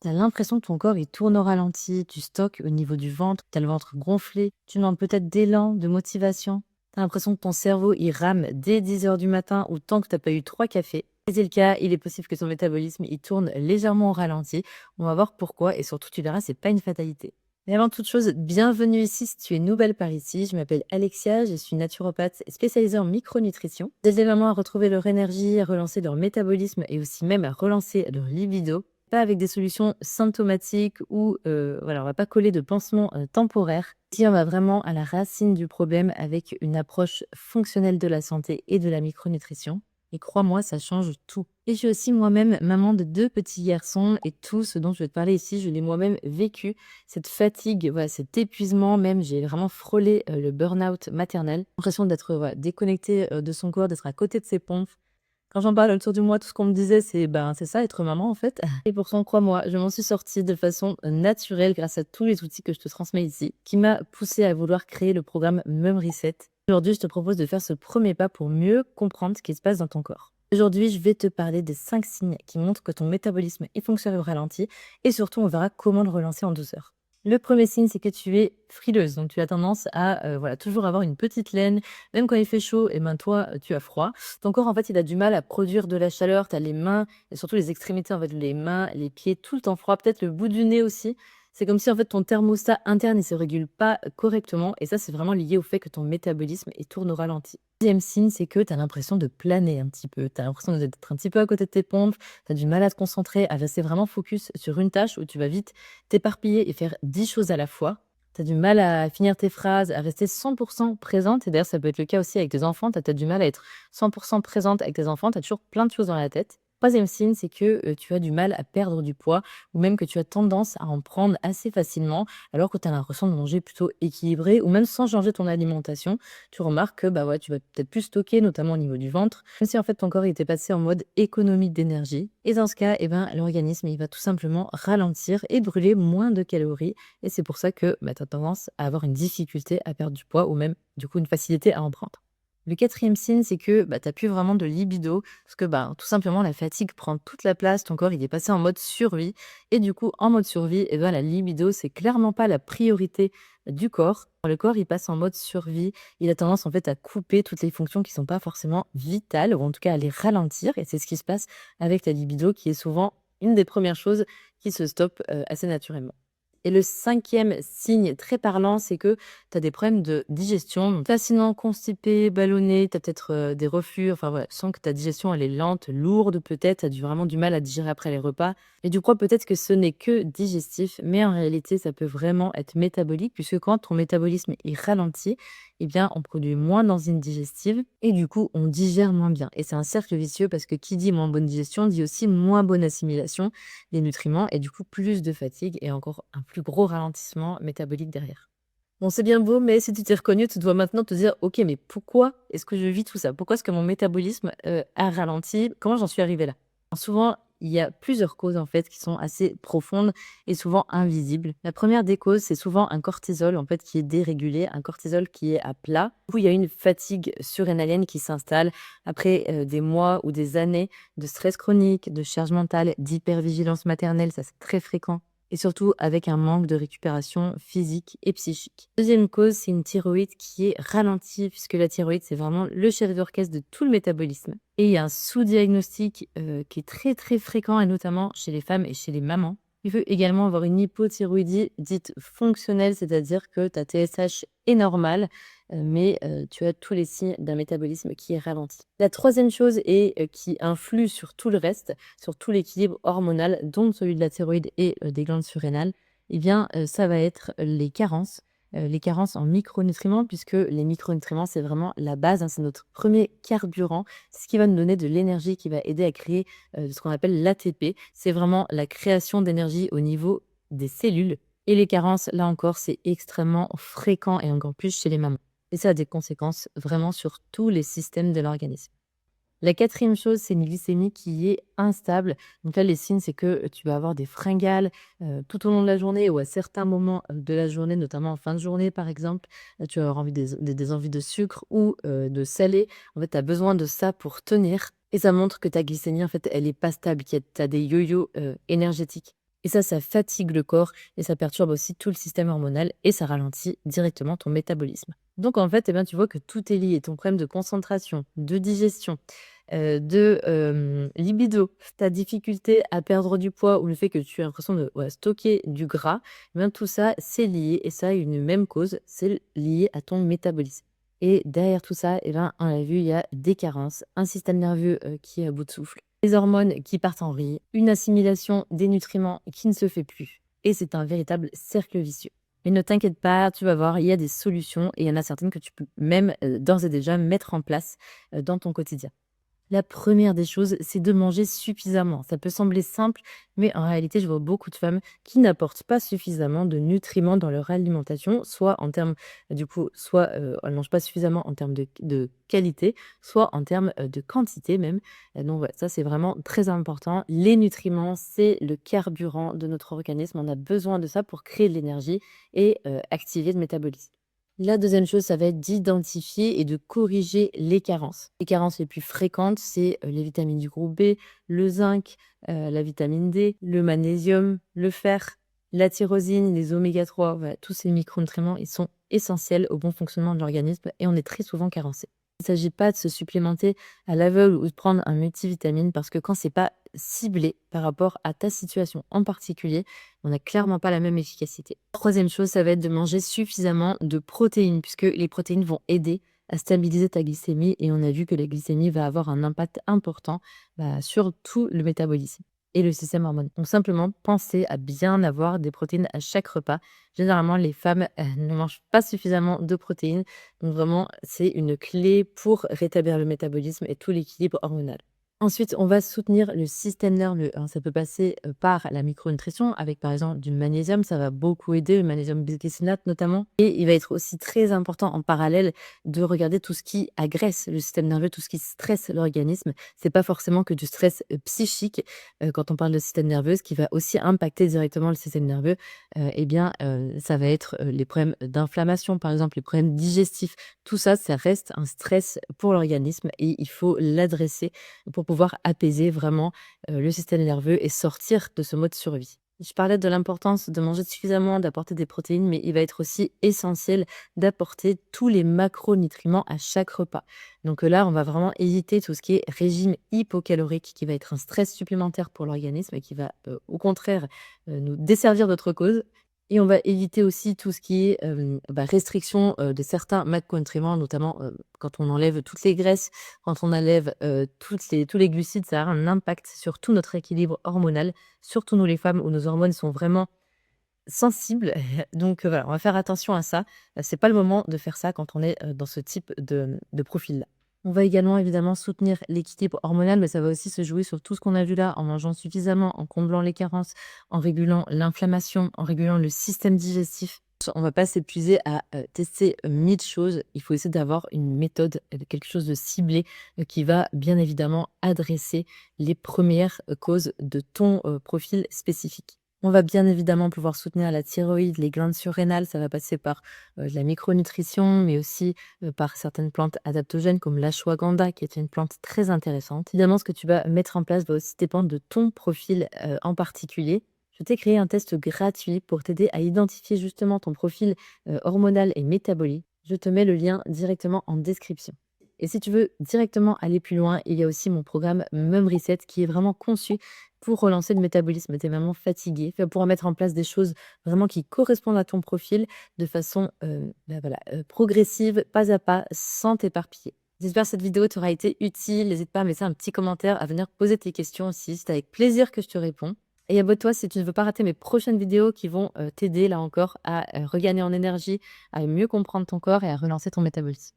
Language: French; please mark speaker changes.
Speaker 1: Tu as l'impression que ton corps il tourne au ralenti, tu stockes au niveau du ventre, tu as le ventre gonflé, tu manques peut-être d'élan, de motivation. Tu as l'impression que ton cerveau il rame dès 10 heures du matin ou tant que tu n'as pas eu 3 cafés. Si c'est le cas, il est possible que ton métabolisme il tourne légèrement au ralenti. On va voir pourquoi et surtout tu verras, c'est pas une fatalité. Mais avant toute chose, bienvenue ici si tu es nouvelle par ici. Je m'appelle Alexia, je suis naturopathe spécialisée en micronutrition. J'aide les mamans à retrouver leur énergie, à relancer leur métabolisme et aussi même à relancer leur libido. Pas avec des solutions symptomatiques ou voilà, on va pas coller de pansements temporaires. Si on va vraiment à la racine du problème avec une approche fonctionnelle de la santé et de la micronutrition. Et crois-moi, ça change tout. Et je suis aussi moi-même maman de 2 petits garçons et tout ce dont je vais te parler ici, je l'ai moi-même vécu. Cette fatigue, voilà, cet épuisement même, j'ai vraiment frôlé le burn-out maternel. L'impression d'être voilà, déconnecté de son corps, d'être à côté de ses pompes. Quand j'en parle autour de moi, tout ce qu'on me disait, c'est ben, c'est ça être maman en fait. Et pourtant, crois-moi, je m'en suis sortie de façon naturelle grâce à tous les outils que je te transmets ici, qui m'a poussée à vouloir créer le programme Mum Reset. Aujourd'hui, je te propose de faire ce premier pas pour mieux comprendre ce qui se passe dans ton corps. Aujourd'hui, je vais te parler des 5 signes qui montrent que ton métabolisme est fonctionne au ralenti et surtout, on verra comment le relancer en douceur. Le premier signe, c'est que tu es frileuse, donc tu as tendance à voilà, toujours avoir une petite laine, même quand il fait chaud, et ben toi, tu as froid. Ton corps, en fait, il a du mal à produire de la chaleur. Tu as les mains et surtout les extrémités, en fait, les mains, les pieds, tout le temps froid, peut-être le bout du nez aussi. C'est comme si, en fait, ton thermostat interne, il se régule pas correctement et ça, c'est vraiment lié au fait que ton métabolisme, il tourne au ralenti. Deuxième signe, c'est que tu as l'impression de planer un petit peu. Tu as l'impression d'être un petit peu à côté de tes pompes, tu as du mal à te concentrer, à rester vraiment focus sur une tâche où tu vas vite t'éparpiller et faire 10 choses à la fois. Tu as du mal à finir tes phrases, à rester 100% présente et d'ailleurs, ça peut être le cas aussi avec tes enfants. Tu as peut-être du mal à être 100% présente avec tes enfants, tu as toujours plein de choses dans la tête. Troisième signe, c'est que tu as du mal à perdre du poids ou même que tu as tendance à en prendre assez facilement alors que tu as l'impression de manger plutôt équilibré ou même sans changer ton alimentation. Tu remarques que bah ouais, tu vas peut-être plus stocker, notamment au niveau du ventre, comme si en fait ton corps il était passé en mode économie d'énergie. Et dans ce cas, eh ben, l'organisme il va tout simplement ralentir et brûler moins de calories. Et c'est pour ça que bah, tu as tendance à avoir une difficulté à perdre du poids ou même du coup une facilité à en prendre. Le quatrième signe, c'est que bah, tu n'as plus vraiment de libido, parce que bah, tout simplement la fatigue prend toute la place, ton corps il est passé en mode survie, et du coup en mode survie, eh ben, la libido c'est clairement pas la priorité du corps. Le corps il passe en mode survie, il a tendance en fait à couper toutes les fonctions qui sont pas forcément vitales, ou en tout cas à les ralentir, et c'est ce qui se passe avec la libido qui est souvent une des premières choses qui se stoppe assez naturellement. Et le cinquième signe très parlant, c'est que tu as des problèmes de digestion, donc facilement constipé, ballonné, tu as peut-être des reflux, enfin voilà, tu sens que ta digestion elle est lente, lourde peut-être, tu as vraiment du mal à digérer après les repas. Et tu crois peut-être que ce n'est que digestif, mais en réalité, ça peut vraiment être métabolique, puisque quand ton métabolisme est ralenti, eh bien, on produit moins d'enzymes digestives et du coup, on digère moins bien. Et c'est un cercle vicieux parce que qui dit moins bonne digestion dit aussi moins bonne assimilation des nutriments et du coup plus de fatigue et encore un plus gros ralentissement métabolique derrière. Bon, c'est bien beau, mais si tu t'es reconnu, tu dois maintenant te dire, ok, mais pourquoi est-ce que je vis tout ça? Pourquoi est-ce que mon métabolisme a ralenti? Comment j'en suis arrivée là? Souvent, il y a plusieurs causes en fait qui sont assez profondes et souvent invisibles. La première des causes, c'est souvent un cortisol en fait qui est dérégulé, un cortisol qui est à plat. Du coup, il y a une fatigue surrénalienne qui s'installe après des mois ou des années de stress chronique, de charge mentale, d'hypervigilance maternelle, ça c'est très fréquent. Et surtout avec un manque de récupération physique et psychique. Deuxième cause, c'est une thyroïde qui est ralentie, puisque la thyroïde, c'est vraiment le chef d'orchestre de tout le métabolisme. Et il y a un sous-diagnostic qui est très très fréquent, et notamment chez les femmes et chez les mamans. Il peut également avoir une hypothyroïdie dite fonctionnelle, c'est-à-dire que ta TSH est normale, mais tu as tous les signes d'un métabolisme qui est ralenti. La troisième chose et qui influe sur tout le reste, sur tout l'équilibre hormonal, dont celui de la thyroïde et des glandes surrénales, eh bien, ça va être les carences en micronutriments, puisque les micronutriments, c'est vraiment la base, hein, c'est notre premier carburant, c'est ce qui va nous donner de l'énergie, qui va aider à créer ce qu'on appelle l'ATP. C'est vraiment la création d'énergie au niveau des cellules. Et les carences, là encore, c'est extrêmement fréquent et encore plus chez les mamans. Et ça a des conséquences vraiment sur tous les systèmes de l'organisme. La quatrième chose, c'est une glycémie qui est instable. Donc là, les signes, c'est que tu vas avoir des fringales tout au long de la journée ou à certains moments de la journée, notamment en fin de journée, par exemple. Tu vas avoir envie des envies de sucre ou de salé. En fait, tu as besoin de ça pour tenir. Et ça montre que ta glycémie, en fait, elle est pas stable, que tu as des yo-yo énergétiques. Et ça fatigue le corps et ça perturbe aussi tout le système hormonal et ça ralentit directement ton métabolisme. Donc en fait, eh bien, tu vois que tout est lié. Ton problème de concentration, de digestion, libido, ta difficulté à perdre du poids ou le fait que tu as l'impression de stocker du gras, eh bien, tout ça, c'est lié et ça a une même cause, c'est lié à ton métabolisme. Et derrière tout ça, eh ben, on l'a vu, il y a des carences, un système nerveux qui est à bout de souffle, des hormones qui partent en vrille, une assimilation des nutriments qui ne se fait plus. Et c'est un véritable cercle vicieux. Mais ne t'inquiète pas, tu vas voir, il y a des solutions et il y en a certaines que tu peux même d'ores et déjà mettre en place dans ton quotidien. La première des choses, c'est de manger suffisamment. Ça peut sembler simple, mais en réalité, je vois beaucoup de femmes qui n'apportent pas suffisamment de nutriments dans leur alimentation, soit en termes, du coup, soit elles ne mangent pas suffisamment en termes de qualité, soit en termes de quantité même. Donc, ouais, ça, c'est vraiment très important. Les nutriments, c'est le carburant de notre organisme. On a besoin de ça pour créer de l'énergie et activer le métabolisme. La deuxième chose, ça va être d'identifier et de corriger les carences. Les carences les plus fréquentes, c'est les vitamines du groupe B, le zinc, la vitamine D, le magnésium, le fer, la tyrosine, les oméga 3. Voilà, tous ces micronutriments, ils sont essentiels au bon fonctionnement de l'organisme et on est très souvent carencé. Il ne s'agit pas de se supplémenter à l'aveugle ou de prendre un multivitamine parce que quand c'est pas ciblé par rapport à ta situation en particulier, on n'a clairement pas la même efficacité. Troisième chose, ça va être de manger suffisamment de protéines puisque les protéines vont aider à stabiliser ta glycémie et on a vu que la glycémie va avoir un impact important sur tout le métabolisme et le système hormonal. Donc simplement, pensez à bien avoir des protéines à chaque repas. Généralement, les femmes ne mangent pas suffisamment de protéines. Donc vraiment, c'est une clé pour rétablir le métabolisme et tout l'équilibre hormonal. Ensuite, on va soutenir le système nerveux, hein. Ça peut passer, par la micronutrition avec, par exemple, du magnésium, ça va beaucoup aider, le magnésium bisglycinate notamment et il va être aussi très important en parallèle de regarder tout ce qui agresse le système nerveux, tout ce qui stresse l'organisme. C'est pas forcément que du stress, psychique, quand on parle de système nerveux, ce qui va aussi impacter directement le système nerveux, ça va être, les problèmes d'inflammation, par exemple, les problèmes digestifs. Tout ça, ça reste un stress pour l'organisme et il faut l'adresser pour pouvoir apaiser vraiment, le système nerveux et sortir de ce mode survie. Je parlais de l'importance de manger suffisamment, d'apporter des protéines, mais il va être aussi essentiel d'apporter tous les macronutriments à chaque repas. Donc, là, on va vraiment éviter tout ce qui est régime hypocalorique qui va être un stress supplémentaire pour l'organisme et qui va, au contraire, nous desservir d'autre cause. Et on va éviter aussi tout ce qui est, restriction, de certains macronutriments, notamment, quand on enlève toutes les graisses, quand on enlève, tous les glucides, ça a un impact sur tout notre équilibre hormonal, surtout nous les femmes où nos hormones sont vraiment sensibles. Donc, voilà, on va faire attention à ça. C'est pas le moment de faire ça quand on est, dans ce type de profil-là. On va également évidemment soutenir l'équilibre hormonal, mais ça va aussi se jouer sur tout ce qu'on a vu là, en mangeant suffisamment, en comblant les carences, en régulant l'inflammation, en régulant le système digestif. On va pas s'épuiser à tester 1000 choses. Il faut essayer d'avoir une méthode, quelque chose de ciblé, qui va bien évidemment adresser les premières causes de ton profil spécifique. On va bien évidemment pouvoir soutenir la thyroïde, les glandes surrénales. Ça va passer par de la micronutrition, mais aussi par certaines plantes adaptogènes comme l'ashwagandha, qui est une plante très intéressante. Évidemment, ce que tu vas mettre en place va aussi dépendre de ton profil en particulier. Je t'ai créé un test gratuit pour t'aider à identifier justement ton profil hormonal et métabolique. Je te mets le lien directement en description. Et si tu veux directement aller plus loin, il y a aussi mon programme Mum Reset qui est vraiment conçu pour relancer le métabolisme. Tu es vraiment fatigué, tu vas pouvoir mettre en place des choses vraiment qui correspondent à ton profil de façon progressive, pas à pas, sans t'éparpiller. J'espère que cette vidéo t'aura été utile. N'hésite pas à me laisser un petit commentaire, à venir poser tes questions aussi. C'est avec plaisir que je te réponds. Et abonne-toi si tu ne veux pas rater mes prochaines vidéos qui vont t'aider là encore à regagner en énergie, à mieux comprendre ton corps et à relancer ton métabolisme.